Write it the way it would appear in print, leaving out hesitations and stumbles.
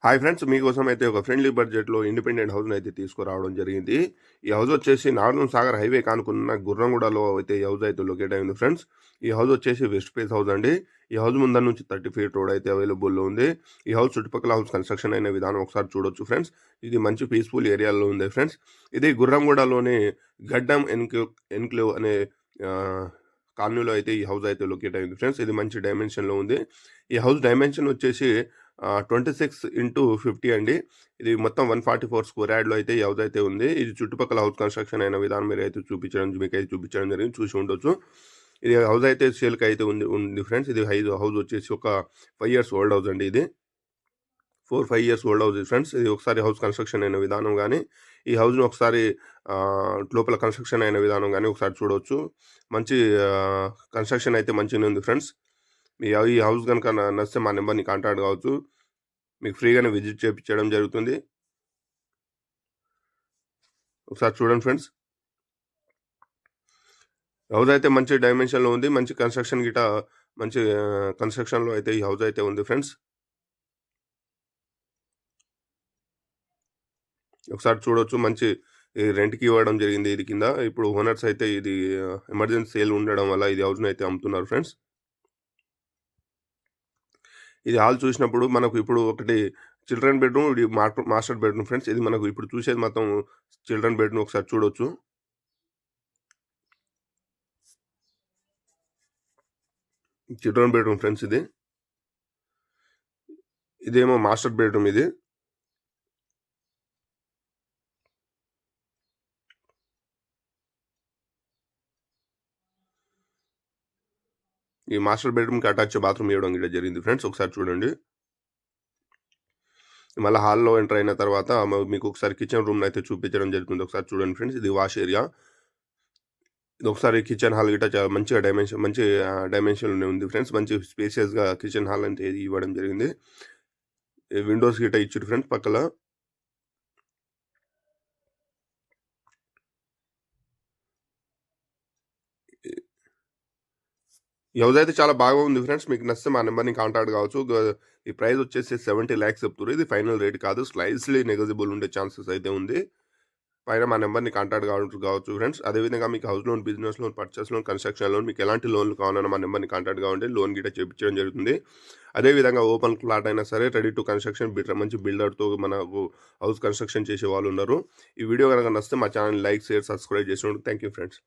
Hi friends, మీకోసం అయితే ఒక ఫ్రెండ్లీ బడ్జెట్‌లో ఇండిపెండెంట్ హౌస్‌ని అయితే తీసుకురావడం జరిగింది. ఈ హౌస్ వచ్చేసి నాగార్జున సాగర్ హైవే కానుకున్న గుర్రంగూడలో అయితే ఈ హౌస్ అయితే లొకేట్ అయింది ఫ్రెండ్స్. ఈ హౌస్ వచ్చేసి వెస్ట్ ఫేస్ హౌస్ అండి. ఈ హౌస్ ముందర నుంచి 30 ఫీట్ రోడ్ అయితే అవైలబుల్‌లో ఉంది. ఈ హౌస్ చుట్టుపక్కల హౌస్ కన్‌స్ట్రక్షన్ అయిన విధానం ఒకసారి చూడొచ్చు ఫ్రెండ్స్. ఇది మంచి పీస్‌ఫుల్ ఏరియాలో ఉంది ఫ్రెండ్స్. ఇది గుర్రంగూడలోని గడ్డం ఎన్‌క్లేవ్ అనే ఆహ్, కాలనీలో అయితే ఈ హౌస్ అయితే లొకేట్ అయింది ఫ్రెండ్స్. ఇది మంచి డైమెన్షన్‌లో ఉంది. ఈ హౌస్ డైమెన్షన్ వచ్చేసి 26x50 అండి. ఇది మొత్తం 144 స్క్వేర్ యార్డ్‌లో అయితే ఈ హౌస్ అయితే ఉంది. ఇది చుట్టుపక్కల హౌస్ కన్‌స్ట్రక్షన్ అయిన విధానం మీకైతే చూపించడం జరిగింది. చూసి ఉండొచ్చు. ఇది హౌస్ అయితే సేల్‌కి అయితే ఉంది ఫ్రెండ్స్. ఇది హౌస్ వచ్చేసి ఒక 5 ఇయర్స్ ఓల్డ్ హౌస్ అండి ఇది. 4, 5 ఇయర్స్ ఓల్డ్ హౌస్ ఫ్రెండ్స్. ఇది ఒకసారి హౌస్ కన్‌స్ట్రక్షన్ అయిన విధానం గాని, ఈ హౌస్‌ని ఒకసారి లోపల కన్‌స్ట్రక్షన్ అయిన విధానం గాని ఒకసారి చూడొచ్చు. మంచి కన్‌స్ట్రక్షన్ అయితే మంచిగానే ఉంది ఫ్రెండ్స్. ఈ హౌస్ గనుక నచ్చితే మా నంబర్‌ని కాంటాక్ట్ కావచ్చు. మీకు ఫ్రీగానే విజిట్ చేపించడం జరుగుతుంది. ఒకసారి చూడండి ఫ్రెండ్స్. హౌస్ అయితే మంచి డైమెన్షన్‌లో ఉంది. మంచి కన్‌స్ట్రక్షన్ గిటా మంచి కన్‌స్ట్రక్షన్‌లో అయితే ఈ హౌస్ అయితే ఉంది ఫ్రెండ్స్. ఒకసారి చూడొచ్చు. మంచి రెంట్‌కి ఇవ్వడం జరిగింది ఇది కింద. ఇప్పుడు ఓనర్స్ అయితే ఇది ఎమర్జెన్సీ సేల్ ఉండడం వల్ల ఇది హౌస్‌ని అయితే అమ్ముతున్నారు ఫ్రెండ్స్. ఇది హాల్ చూసినప్పుడు మనకు ఇప్పుడు ఒకటి చిల్డ్రన్ బెడ్‌రూమ్, ఇది మాస్టర్ బెడ్‌రూమ్ ఫ్రెండ్స్. ఇది మనకు ఇప్పుడు చూసేది మొత్తం చిల్డ్రన్ బెడ్‌రూమ్ ఒకసారి చూడొచ్చు. చిల్డ్రన్ బెడ్‌రూమ్ ఫ్రెండ్స్ ఇది. ఇదేమో మాస్టర్ బెడ్‌రూమ్ ఇది. ఈ మాస్టర్ బెడ్‌రూమ్‌కి అటాచ్ బాత్రూమ్ ఇవ్వడం గిట్ల జరిగింది ఫ్రెండ్స్. ఒకసారి చూడండి. మళ్ళా హాల్‌లో ఎంటర్ అయిన తర్వాత మీకు ఒకసారి కిచెన్ రూమ్‌నైతే చూపించడం జరుగుతుంది. ఒకసారి చూడండి ఫ్రెండ్స్. ఇది వాష్ ఏరియా. ఇది ఒకసారి కిచెన్ హాల్ గిట్ట చాలా మంచిగా మంచి డైమెన్షన్‌లోనే ఉంది ఫ్రెండ్స్. మంచి స్పేషియస్‌గా కిచెన్ హాల్ అంటే ఇవ్వడం జరిగింది. విండోస్ గిట్ట ఇచ్చిర్రు ఫ్రెండ్స్ పక్కల. ఈ హౌస్ అయితే చాలా బాగా ఉంది ఫ్రెండ్స్. మీకు నచ్చితే మా నంబర్‌ని కాంటాక్ట్ కావచ్చు. ఈ ప్రైస్ వచ్చేసి 70 లాక్స్ చెప్తుర్రు. ఇది ఫైనల్ రేట్ కాదు. స్లైస్‌లీ నెగోషియబుల్ ఉండే ఛాన్సెస్ అయితే ఉంది. పైన మా నంబర్‌ని కాంటాక్ట్ కావచ్చు ఫ్రెండ్స్. అదేవిధంగా మీకు house loan, business loan, purchase loan, construction loan మీకు ఎలాంటి లోన్‌లు కావాలన్నా మా నంబర్‌ని కాంటాక్ట్ కావండి. లోన్ గిట్ట చేపించడం జరుగుతుంది. అదేవిధంగా ఓపెన్ ప్లాట్ అయినా సరే రెడీ టు కన్‌స్ట్రక్షన్ మంచి బిల్డర్‌తో మనకు హౌస్ కన్‌స్ట్రక్షన్ చేసే వాళ్ళు ఉన్నారు. ఈ వీడియో గనక నచ్చితే మా ఛానెల్‌ని లైక్, షేర్, సబ్స్క్రైబ్ చేసినందుకు థాంక్ యూ ఫ్రెండ్స్.